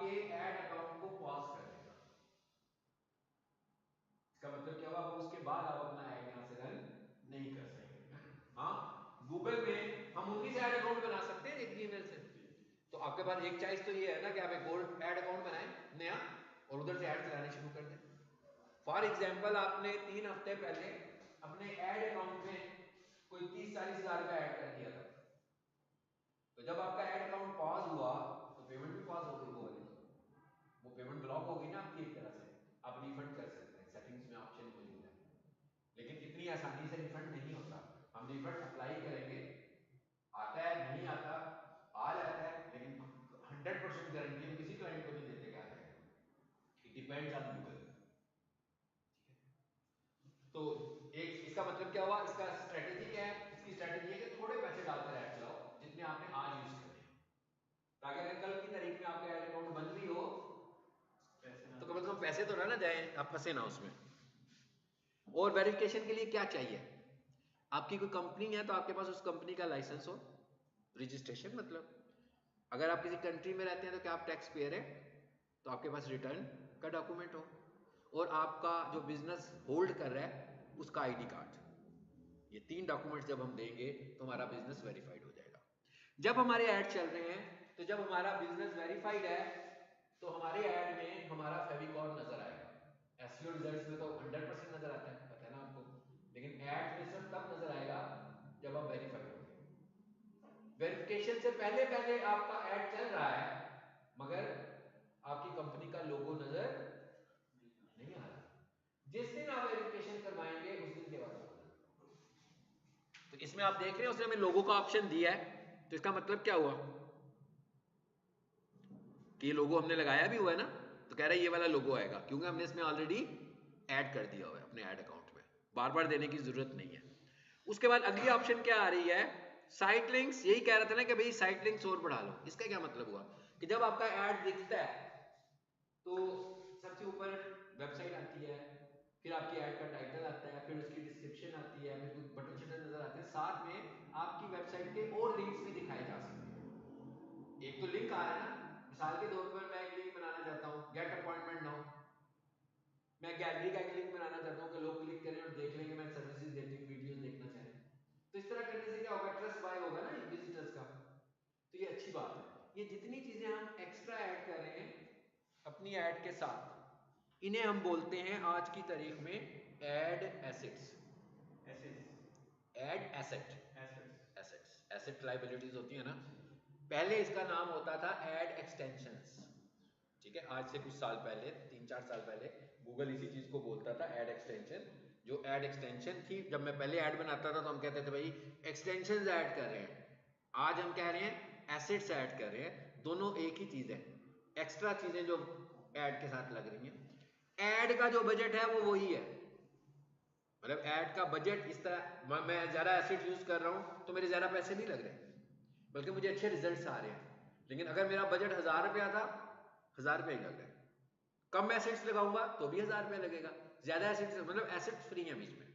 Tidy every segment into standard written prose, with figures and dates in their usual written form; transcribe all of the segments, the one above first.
आपके ad account को pause कर देगा। इसका मतलब क्या हुआ, अब उसके बाद आप अपना ऐड यहां से रन नहीं कर सकेंगे। हाँ, गूगल में हम 19 ऐड अकाउंट बना सकते हैं एक जीमेल से। तो आपके पास एक चॉइस तो ये है ना कि आप एक और ऐड अकाउंट बनाएं नया और उधर से ऐड चलाने शुरू कर दें। फॉर एग्जाम्पल आपने 3 हफ्ते पहले अपने ऐड अकाउंट में कोई 30-40 हजार रुपया ऐड कर दिया था, तो जब आपका ऐड अकाउंट पॉज हुआ तो पेमेंट भी पॉज हो गई, वो पेमेंट ब्लॉक होगी ना आपकी एक तरह से। आप रिफंड कर सकते हैं, सेटिंग्स में ऑप्शन मौजूद है, लेकिन इतनी आसानी से रिफंड नहीं होता। हम रिफंड अप्लाई करेंगे, आता है नहीं आता, आ जाता है, लेकिन 100% गारंटी हम किसी क्लाइंट को नहीं देते कि आ जाएगा। It depends on Google. तो एक इसका मतलब क्या हुआ, इसका स्ट्रेटेजी क्या है, इसकी स्ट्रेटेजी है कि थोड़े पैसे डालकर ऐड चलाओ जितने आपने आज यूज करने हैं, ताकि अगर कल की तारीख में आपका ऐड अकाउंट बंद भी हो तो कम से कम पैसे तो ना जाए, आप फंसे ना उसमें। और वेरिफिकेशन के लिए क्या चाहिए, आपकी कोई कंपनी है तो आपके पास उस कंपनी का लाइसेंस हो, रजिस्ट्रेशन मतलब। अगर आप किसी कंट्री में रहते हैं तो क्या आप टैक्स पेयर है, तो आपके पास रिटर्न का डॉक्यूमेंट हो, और आपका जो बिजनेस होल्ड कर रहा है उसका आईडी कार्ड। ये 3 डॉक्यूमेंट्स जब हम देंगे तो हमारा बिजनेस वेरीफाइड हो जाएगा। जब हमारे ऐड चल रहे हैं, तो जब हमारा बिजनेस वेरीफाइड है तो हमारे ऐड में हमारा फेविकॉल नजर आएगा। एसईओ रिजल्ट्स में तो 100% नजर आता है, पता है ना आपको, लेकिन ऐड में सिर्फ तब नजर आएगा जब आप वेरीफाइड होंगे। वेरिफिकेशन से पहले पहले आपका ऐड चल रहा है मगर आपकी कंपनी का लोगो नजर नहीं आ रहा। जिस दिन आप वेरिफिकेशन करवाएंगे उस दिन के बाद। तो इसमें आप देख रहे हैं उसने हमें लोगो का ऑप्शन दिया है, तो इसका मतलब क्या हुआ कि ये लोगो हमने लगाया भी हुआ है ना, तो कह रहा है ये वाला लोगो आएगा क्योंकि हमने इसमें ऑलरेडी ऐड कर दिया हुआ है अपने ऐड अकाउंट में, बार बार देने की जरूरत नहीं है। उसके बाद अगली ऑप्शन क्या आ रही है, साइट लिंक्स। यही कह रहा था ना कि भाई साइट लिंक्स और बढ़ा लो। इसका क्या मतलब हुआ कि जब आपका ऐड दिखता है तो सबसे ऊपर वेबसाइट आती है, फिर आपकी ऐड का टाइटल आता है, फिर उसकी डिस्क्रिप्शन आती है, फिर कुछ बटन शटन नजर आते हैं, साथ में आपकी वेबसाइट के और लिंक्स भी दिखाए जा सकते हैं। एक तो लिंक आ रहा है ना, मिसाल के तौर पर मैं एक लिंक बनाना चाहता हूँ, गेट अपॉइंटमेंट नाउ। मैं गैलरी का एक लिंक बनाना चाहता हूँ कि लोग क्लिक करें और देख लेंगे मैं सर्विसेज देती हूँ, वीडियोस देखना चाहें। तो इस तरह करने से क्या होगा, ट्रस्ट बाय होगा ना विजिटर्स का। तो ये अच्छी बात है। ये जितनी चीजें हम एक्स्ट्रा ऐड कर रहे हैं अपनी ऐड के साथ, इन्हें हम बोलते हैं आज की तारीख में add assets. Add asset, asset liabilities होती है ना। पहले इसका नाम होता था ऐड एक्सटेंशंस। ठीक है, आज से कुछ साल पहले, 3-4 साल पहले गूगल इसी चीज को बोलता था ऐड एक्सटेंशन। जो ऐड एक्सटेंशन थी, जब मैं पहले ऐड बनाता था तो हम कहते थे भाई एक्सटेंशंस ऐड कर रहे हैं। आज हम कह रहे हैं एसेट्स ऐड कर रहे हैं, दोनों एक ही चीज है। एक्स्ट्रा चीजें जो ऐड के साथ लग रही हैं, ऐड का जो बजट है वो वही है। मतलब ऐड का बजट इस तरह, मैं ज्यादा एसेट यूज कर रहा हूं तो मेरे ज्यादा पैसे नहीं लग रहे, बल्कि मुझे अच्छे रिजल्ट्स आ रहे हैं। लेकिन अगर मेरा बजट 1000 रुपया था, 1000 रुपया ही लग रहा है। कम एसेट्स लगाऊंगा तो भी 1000 रुपया लगेगा, ज्यादा एसेट्स मतलब एसेट फ्री है बीच में।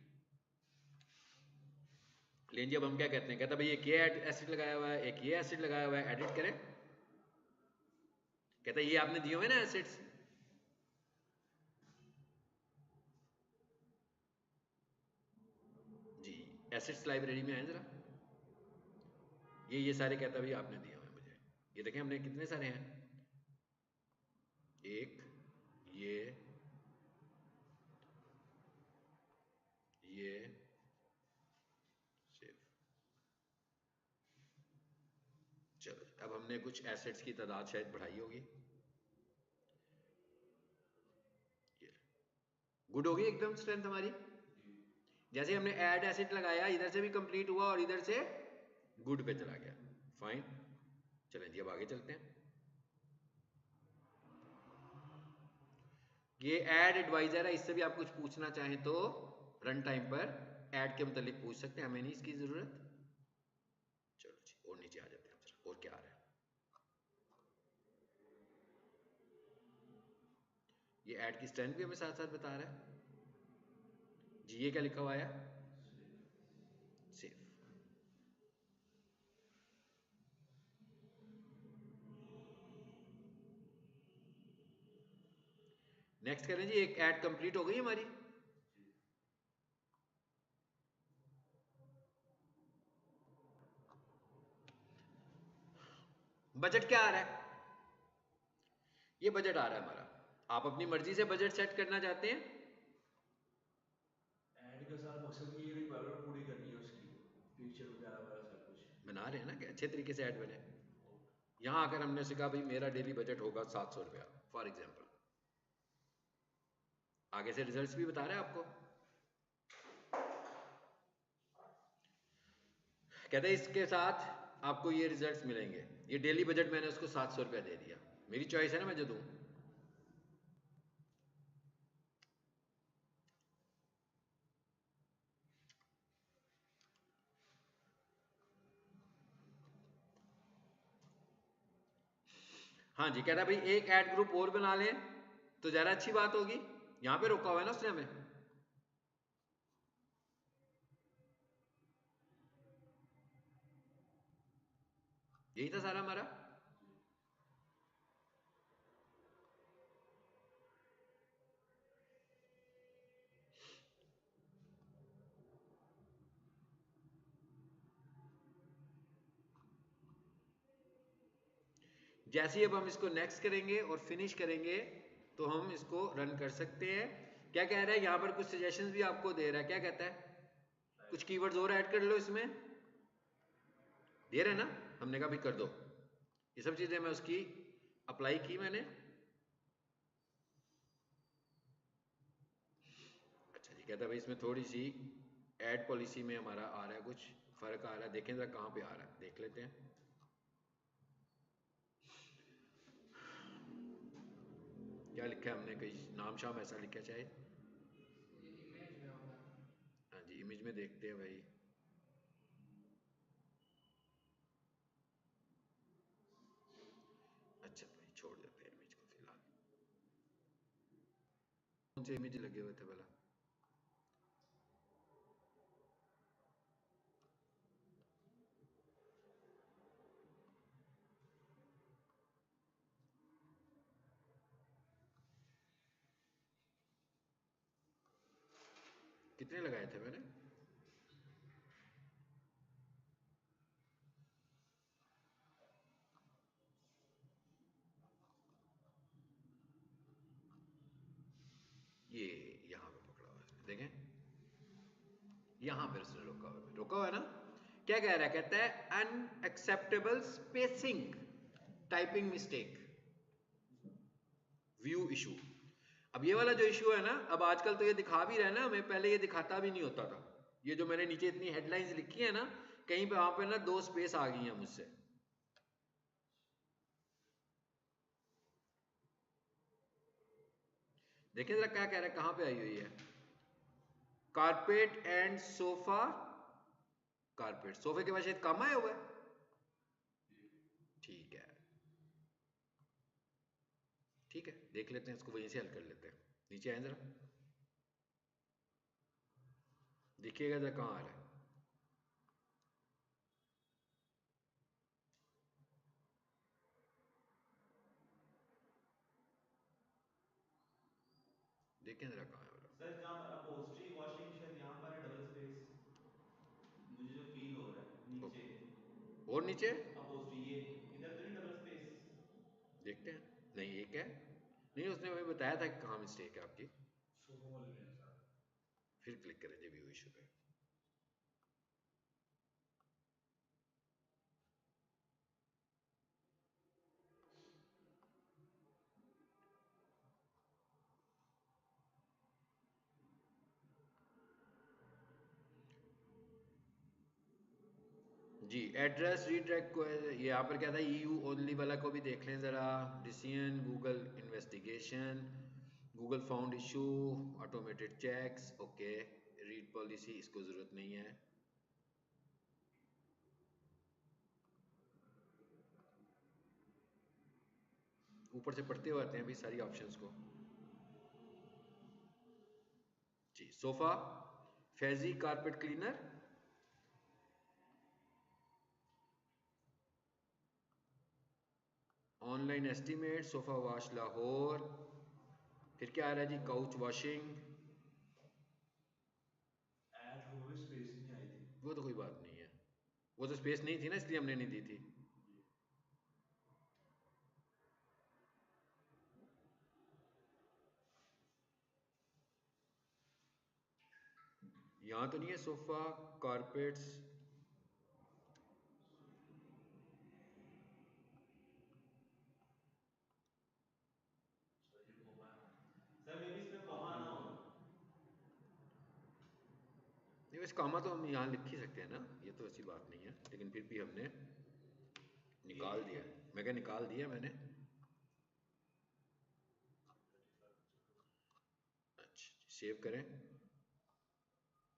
लेकिन जब हम क्या कहते हैं, कहता भाई एक ये एसिड लगाया हुआ है, एक ये एसिड लगाया हुआ है, एडिट करें। कहता ये आपने दिए हुए ना एसिड्स, जी एसिड्स लाइब्रेरी में आए जरा, ये सारे कहता भाई आपने दिए हुए हैं मुझे। ये देखें हमने कितने सारे हैं, एक ये सिर्फ। चलो अब हमने कुछ एसिड्स की तादाद शायद बढ़ाई होगी, ये गुड होगी एकदम स्ट्रेंथ हमारी। जैसे हमने ऐड एसिड लगाया, इधर से भी कंप्लीट हुआ और इधर से गुड पे चला गया, फाइन। चलें जी अब आगे चलते हैं। ये ऐड एडवाइजर है, इससे भी आप कुछ पूछना चाहें तो रन टाइम पर ऐड के मतलब पूछ सकते हैं, हमें नहीं इसकी जरूरत। चलो जी और नीचे आ जाते हैं जरा, और क्या आ रहा है। ये ऐड की स्ट्रेंथ भी हमें साथ साथ बता रहा है जी। ये क्या लिखा हुआ है, सेफ। नेक्स्ट करें जी, एक ऐड कंप्लीट हो गई हमारी। बजट क्या आ रहा है? ये बजट आ रहा है हमारा। आप अपनी मर्जी से बजट सेट करना चाहते हैं। ऐड के साथ मकसद ये रिक्वायरमेंट पूरी करनी है उसकी, फीचर वगैरह वगैरह सब कुछ बना रहे हैं ना कि अच्छे तरीके से ऐड बने। ओके। यहाँ आकर हमने से कहा भाई मेरा डेली बजट होगा 700 रुपया फॉर एग्जाम्पल। आगे से रिजल्ट्स भी बता रहे हैं आपको। कहते हैं इसके साथ आपको ये रिजल्ट्स मिलेंगे। ये डेली बजट मैंने उसको 700 रुपया दे दिया, मेरी चॉइस है ना, मैं जो दूं। हाँ जी, कहता भाई एक ऐड ग्रुप और बना लें तो ज्यादा अच्छी बात होगी। यहां पे रोका हुआ है ना उसने हमें। यही था सारा हमारा। जी। जैसे ही अब हम इसको नेक्स्ट करेंगे और फिनिश करेंगे तो हम इसको रन कर सकते हैं। क्या कह रहा है यहाँ पर, कुछ सजेशंस भी आपको दे रहा है। क्या कहता है? कुछ कीवर्ड्स और ऐड कर लो इसमें, दे रहे हैं ना। हमने कहा भी कर दो। ये सब चीजें मैं उसकी अप्लाई की मैंने। अच्छा जी, कहता है भाई इसमें थोड़ी सी ऐड पॉलिसी में हमारा आ रहा है, कुछ फर्क आ रहा है। देखें जरा कहाँ पे आ रहा है, देख लेते हैं। क्या लिखा है हमने, कहीं नाम शाम ऐसा लिखा है शायद। ये इमेज में होगा। हाँ जी, इमेज में देखते हैं भाई। अच्छा भाई छोड़ देते हैं इमेज को फिलहाल। कौन से इमेज लगे हुए थे भला? कितने लगाए थे मैंने? ये यहाँ पे पकड़ा हुआ है देखें, यहाँ पे उसने रोका हुआ है ना। क्या कह रहा है? कहता है unacceptable spacing, typing mistake, view issue. अब ये वाला जो इशू है ना, अब आजकल तो ये दिखा भी रहा है ना हमें, पहले ये दिखाता भी नहीं होता था। ये जो मैंने नीचे इतनी हेडलाइंस लिखी है ना, कहीं पे वहां पे ना 2 स्पेस आ गई हैं मुझसे। देखिए जरा क्या कह रहा है, कहां पे आई हुई है। Carpet and sofa. कारपेट सोफे के बाद शायद काम आया हुआ है। ठीक है, ठीक है, देख लेते हैं इसको, वहीं से हल कर लेते हैं। नीचे आए जरा, देखिएगा जरा कहाँ आ रहा है। देखें जरा कहाँ है वाला। सर जहाँ पर अपोस्ट्री वॉशिंग शायद यहाँ पर है डबल स्पेस, मुझे जो फील हो रहा है नीचे। और नीचे अपोस्ट्री ये इधर तो नहीं डबल स्पेस? देखते हैं। नहीं, एक है। नहीं, उसने हमें बताया था कि कहाँ मिस्टेक है आपकी। सोफा वाले में है सर। फिर क्लिक करें जी व्यू इशू पे। जी एड्रेस रीडायरेक्ट को ये यहाँ पर क्या था, ईयू ओनली वाला को भी देख लें ज़रा। Decision, Google investigation, Google found issue, automated checks, okay. Read policy इसको ज़रूरत नहीं है। ऊपर से पढ़ते हुए आते हैं अभी सारी ऑप्शंस को। G sofa, Faizi carpet cleaner, online estimate, sofa wash Lahore, फिर क्या आ रहा है जी, काउच वॉशिंग, ऐड हो गई, स्पेस नहीं आई थी। वो तो कोई बात नहीं है, वो तो स्पेस नहीं थी ना, इसलिए हमने नहीं दी थी। जी। यहाँ तो नहीं है सोफा, कारपेट्स, सर ये कॉमा है। सर मे बी इसमें कॉमा कॉमा ना यूज हो। हुआ। नहीं वैसे कामा तो हम यहाँ लिख ही सकते हैं ना, ये तो ऐसी बात नहीं है, लेकिन फिर भी हमने ये निकाल दिया, मैं क्या निकाल दिया मैंने। अच्छा सेव करें,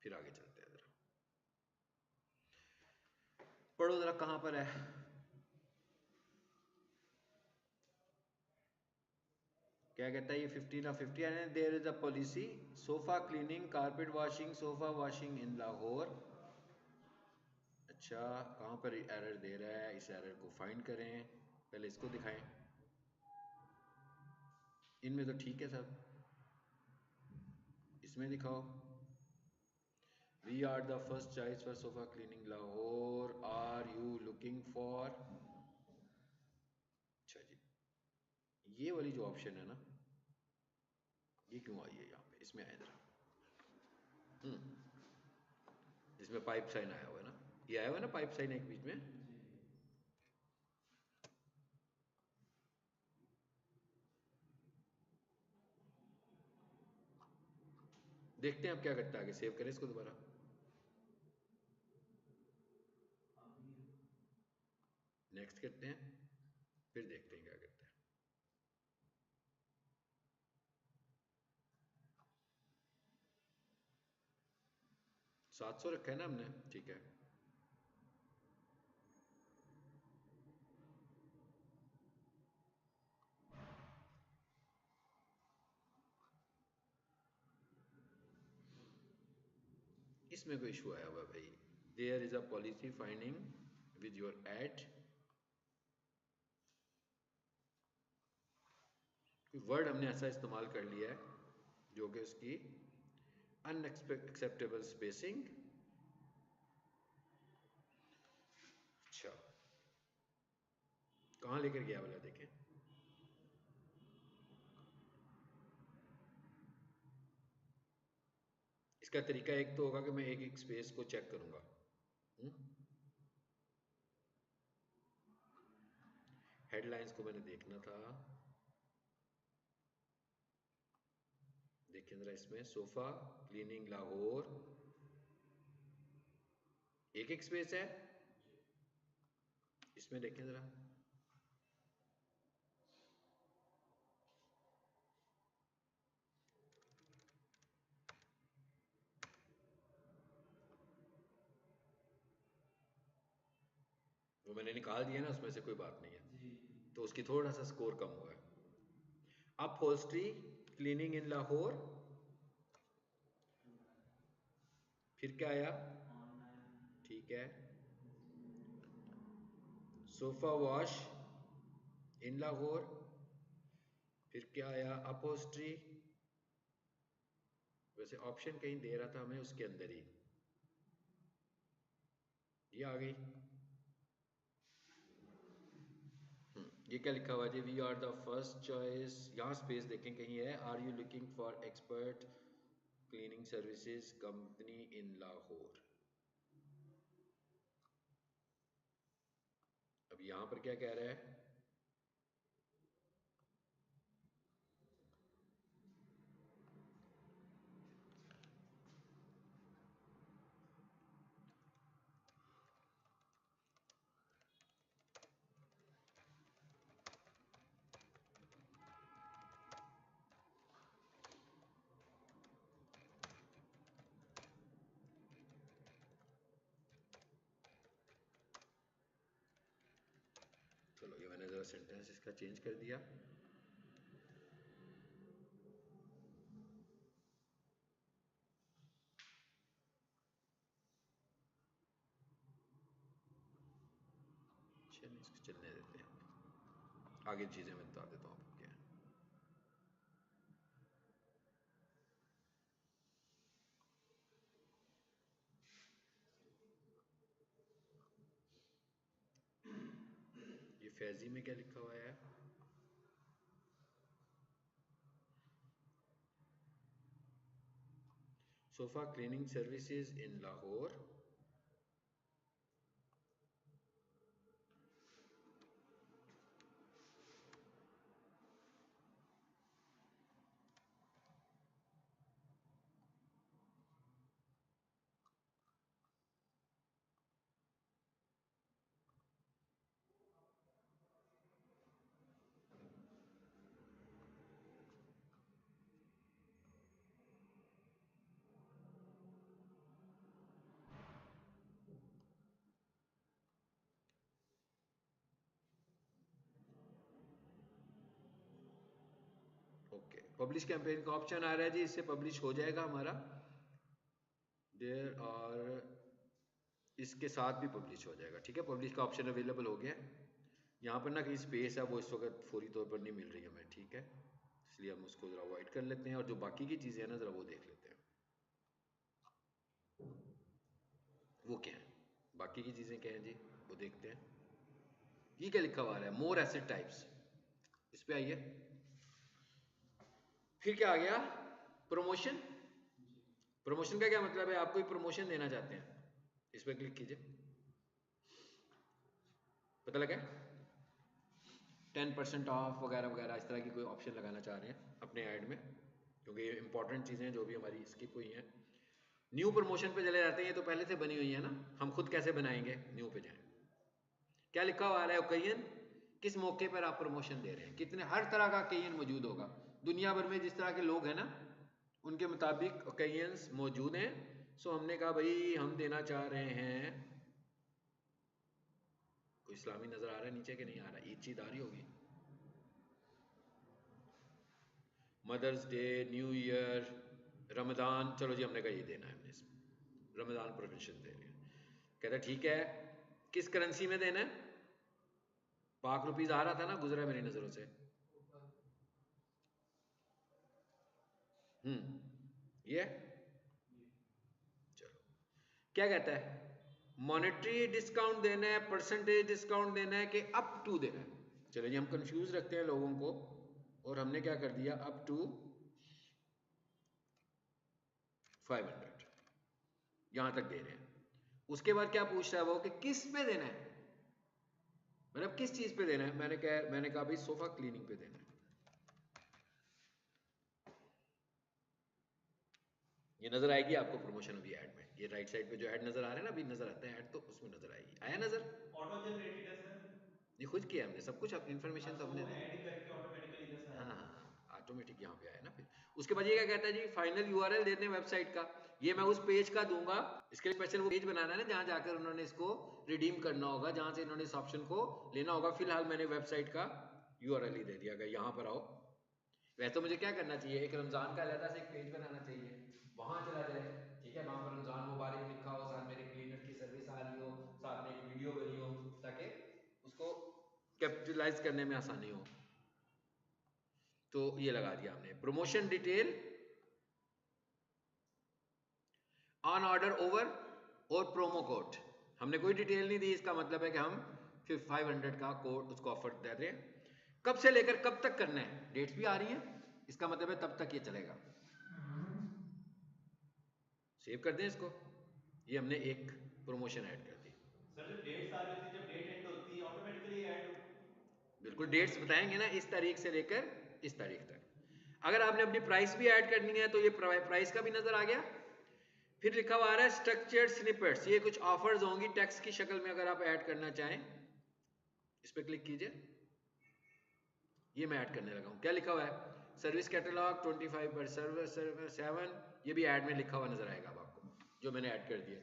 फिर आगे चलते हैं जरा, पढ़ो जरा कहाँ पर है। क्या कहता है ये 15 of 50 है, there is a policy sofa cleaning carpet washing sofa washing in Lahore. अच्छा कहाँ पर एरर दे रहा है, इस एरर को फाइंड करें, पहले इसको दिखाएं, इनमें तो ठीक है सब, इसमें दिखाओ। We are the first choice for sofa cleaning Lahore, are you looking for. अच्छा जी, ये वाली जो ऑप्शन है ना, ये क्यों आई है यहाँ पे, इसमें आए जरा, जिसमें पाइप साइन आया हुआ है ना, ये आया हुआ है ना पाइप साइन एक बीच में। जी। देखते हैं अब क्या करता है आगे, सेव करें इसको दोबारा, अभी नेक्स्ट करते हैं, फिर देखते हैं क्या करता है। 700 रखा है ना हमने, ठीक है। इसमें कोई इशू आया हुआ है भाई, there is a policy finding with your at, कोई वर्ड हमने ऐसा इस्तेमाल कर लिया है जो कि उसकी अनएक्सेप्टेबल स्पेसिंग। अच्छा कहाँ लेकर गया वाला देखें, इसका तरीका एक तो होगा कि मैं एक एक स्पेस को चेक करूंगा। हेडलाइंस को मैंने देखना था, देखिए जरा इसमें सोफा क्लीनिंग लाहौर, एक एक स्पेस है, इसमें देखें जरा, वो मैंने निकाल दिया ना, उसमें से कोई बात नहीं है, जी। तो उसकी थोड़ा सा स्कोर कम हुआ है। अपहोल्स्ट्री क्लीनिंग इन लाहौर, फिर क्या आया, ऑनलाइन। ठीक है, सोफा वॉश इन लाहौर, फिर क्या आया, अपहोल्स्ट्री, वैसे ऑप्शन कहीं दे रहा था हमें उसके अंदर ही, ये आ गई। ये क्या लिखा हुआ है, we are the first choice, यहाँ स्पेस देखें कहीं है, are you looking for expert cleaning services company in Lahore. अब यहाँ पर क्या कह रहा है, चलो ये मैंने जरा सेंटेंस इसका चेंज कर दिया, चलिए इसको चलने देते हैं, आगे चीजें मैं बता देता हूँ आपको क्या है। फैजी में क्या लिखा हुआ है? Sofa cleaning services in Lahore. Okay, publish campaign का ऑप्शन आ रहा है जी, इससे पब्लिश हो जाएगा हमारा। देयर और इसके साथ भी पब्लिश हो जाएगा, ठीक है। पब्लिश का ऑप्शन अवेलेबल हो गया। यहाँ पर ना कहीं स्पेस है, वो इस वक्त फौरी तौर पर नहीं मिल रही हमें, ठीक है, इसलिए हम उसको ज़रा अवॉइड कर लेते हैं और जो बाकी की चीज़ें हैं ना ज़रा वो देख लेते हैं। वो क्या है, बाकी की चीज़ें क्या हैं जी, वो देखते हैं। ये क्या लिखा हुआ है, मोर एसेट टाइप्स, इस पे आइए। फिर क्या आ गया, प्रमोशन। प्रमोशन का क्या मतलब है, आप कोई प्रमोशन देना चाहते हैं, इस पर क्लिक कीजिए, पता लगा 10% ऑफ वगैरह वगैरह, इस तरह की कोई ऑप्शन लगाना चाह रहे हैं अपने ऐड में, क्योंकि ये इंपॉर्टेंट चीज़ें जो भी हमारी स्किप हुई हैं। न्यू प्रमोशन पे चले जाते हैं, ये तो पहले से बनी हुई है ना, हम खुद कैसे बनाएंगे, न्यू पे जाएं। क्या लिखा हुआ है, ओकेजन, किस मौके पर आप प्रमोशन दे रहे हैं, कितने, हर तरह का ओकेजन मौजूद होगा। दुनिया भर में जिस तरह के लोग हैं ना, उनके मुताबिक ओकेजन्स मौजूद हैं। सो हमने कहा भाई हम देना चाह रहे हैं, कोई इस्लामी नजर आ रहा है नीचे के नहीं आ रहा, ईद चीद आ रही होगी, mother's day, new year, Ramzan, चलो जी हमने कहा ये देना है, हमने इसमें रमज़ान प्रमोशन दे रहे हैं। कहता ठीक है, किस करेंसी में देना है, पाक रुपीज आ रहा था ना, गुजरा मेरी नजरों से। ये चलो, क्या कहता है, मॉनेटरी डिस्काउंट देना है, परसेंटेज डिस्काउंट देना है, कि अप टू देना है। चलो जी, हम कंफ्यूज रखते हैं लोगों को, और हमने क्या कर दिया, अप टू 500 यहां तक दे रहे हैं। उसके बाद क्या पूछ रहा है वो, कि किस पे देना है, मतलब किस चीज पे देना है। मैंने कहा भाई सोफा क्लीनिंग पे देना है। ये नजर आएगी आपको प्रमोशन अभी ऐड में, ये राइट साइड पे जो ऐड नजर आ रहा है ना, अभी नजर आता है ऐड, तो उसमें नजर आएगी, आया नजर। ऑटो जनरेटेड है सर। ये खुद किया हमने, सब कुछ इन्फॉर्मेशन तो अच्छा, हमने वो दी। ऐड करके ऑटोमेटिकली इधर से हाँ आया। हाँ, ऑटोमेटिक यहाँ पे आया ना। फिर उसके बाद ये क्या कहता है जी, फाइनल यूआरएल देते हैं वेबसाइट का, ये मैं उस पेज का दूंगा। इसके लिए स्पेशल वो पेज बनाना है ना, जहाँ जाकर उन्होंने इसको रिडीम करना होगा, जहाँ से इन्होंने इस ऑप्शन को लेना होगा। फिलहाल मैंने वेबसाइट का यूआरएल ही दे दिया, अगर यहाँ पर आओ। वैसे तो मुझे क्या करना चाहिए, एक रमजान का अलग से एक पेज बनाना चाहिए, वहां चला जाए, ठीक है, वहां पर रमजान मुबारक लिखा हो, साथ मेरे क्लीनर की सर्विस आ रही हो, साथ में एक वीडियो बनी हो, ताकि उसको कैपिटलाइज करने में आसानी हो। तो ये लगा दिया हमने, promotion detail, on order over, और प्रोमो कोड। हमने कोई डिटेल नहीं दी, इसका मतलब है कि हम फिर 500 का कोड उसको ऑफर दे रहे हैं। कब से लेकर कब तक करना है, डेट्स भी आ रही है, इसका मतलब है तब तक ये चलेगा। सेव कर दें इसको, ये हमने एक प्रमोशन ऐड कर दी। सर जब डेट्स आ रही होती है, जब डेट एंड होती है, ऑटोमेटिकली ऐड बिल्कुल वो हो डेट्स जाएगी। बताएंगे ना, इस तारीख से लेकर इस तारीख तक। अगर आपने अपनी प्राइस भी ऐड करनी है तो ये प्राइस का भी नजर आ गया। फिर लिखा हुआ आ रहा है स्ट्रक्चर्ड स्निपेट्स, ये कुछ ऑफर्स होंगी टेक्स्ट की शक्ल में, अगर आप ऐड करना चाहें इस पर क्लिक कीजिए। ये मैं ऐड करने लगा हूं, क्या लिखा हुआ है, सर्विस कैटलॉग 25 पर सर्विस 7, ये भी ऐड में लिखा हुआ नजर आएगा अब आपको, जो मैंने ऐड कर दिया,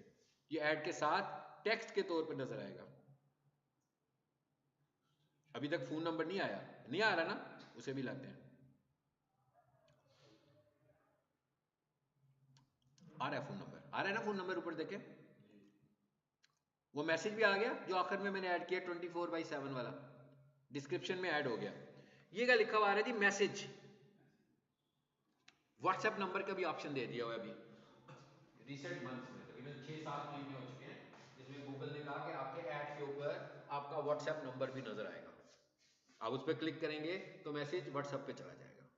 ये ऐड के साथ टेक्स्ट के तौर पर नजर आएगा। अभी तक फोन नंबर नहीं आया, नहीं आ रहा ना, उसे भी लाते हैं। आ रहा है फोन नंबर, आ रहा है ना फोन नंबर, ऊपर देखें, वो मैसेज भी आ गया जो आखिर में मैंने ऐड किया 24/7 वाला, डिस्क्रिप्शन में ऐड हो गया। ये क्या लिखा हुआ आ रहा है जी, मैसेज। व्हाट्सएप नंबर का भी ऑप्शन दे दिया हुआ है अभी रिसेंट मंथ्स में, तकरीबन 6-7 महीने हो चुके हैं, जिसमें गूगल ने कहा कि आपके ऐड के ऊपर आपका व्हाट्सएप नंबर भी नजर आएगा। आप उस पर क्लिक करेंगे तो मैसेज व्हाट्सएप पे चला जाएगा।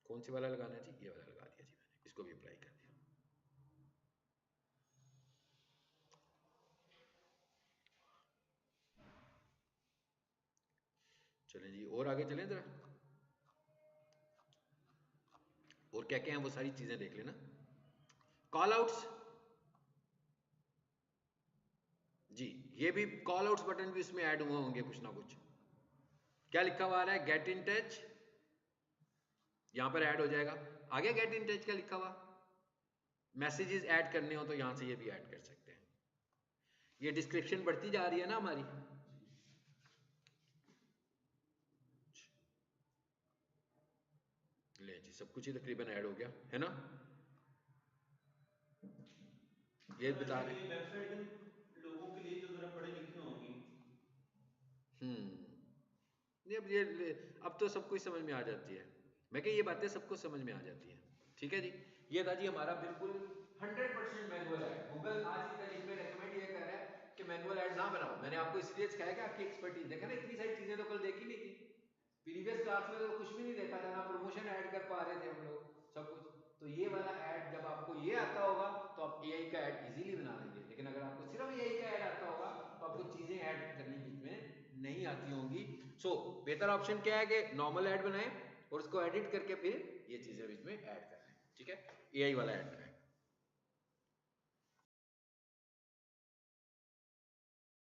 कौन सी वाला लगाना है जी? ये वाला लगा दिया जी मैंने, इसको भी अप्लाई कर दिया। चलें जी, और आगे चलें जरा, और क्या क्या है वो सारी चीजें देख लेना। कॉल आउट्स जी, ये भी कॉल आउट्स बटन भी इसमें ऐड हुए होंगे कुछ ना कुछ। क्या लिखा हुआ आ रहा है? गेट इन टच, यहां पर ऐड हो जाएगा। आगे गेट इन टच क्या लिखा हुआ? मैसेजेस ऐड करने हो तो यहां से ये भी ऐड कर सकते हैं। ये डिस्क्रिप्शन बढ़ती जा रही है ना हमारी। ले जी, सब कुछ ही तकरीबन ऐड हो गया है ना। ये तो बता वैसे रहे ये वेबसाइट इन लोगों के लिए जो जरा पढ़े लिखे होंगे। नहीं, अब तो सब कुछ समझ में आ जाती है। मैं कह ये बातें सबको समझ में आ जाती है। ठीक है जी, ये था जी हमारा बिल्कुल 100% मैनुअल ऐड। गूगल आज की तारीख में रेकमेंड ये कर रहा है कि मैनुअल ऐड ना बनाओ। मैंने आपको इसलिए सिखाया कि आपकी एक्सपर्टीज देखा ना, इतनी सारी चीजें तो कल देखी नहीं थी। प्रीवियस क्लास में तो कुछ भी नहीं देखा था, ना प्रमोशन ऐड कर पा रहे थे हम लोग, सब कुछ। तो ये वाला ऐड जब आपको ये आता होगा तो आप एआई का ऐड इजीली बना लेंगे। लेकिन अगर आपको सिर्फ एआई का ऐड आता होगा तो आपको चीजें ऐड करनी बीच में नहीं आती होंगी। सो बेहतर ऑप्शन क्या है कि नॉर्मल ऐड बनाएं और उसको एडिट करके फिर ये चीजें बीच में ऐड कर लें। ठीक है, एआई वाला ऐड बनाएं।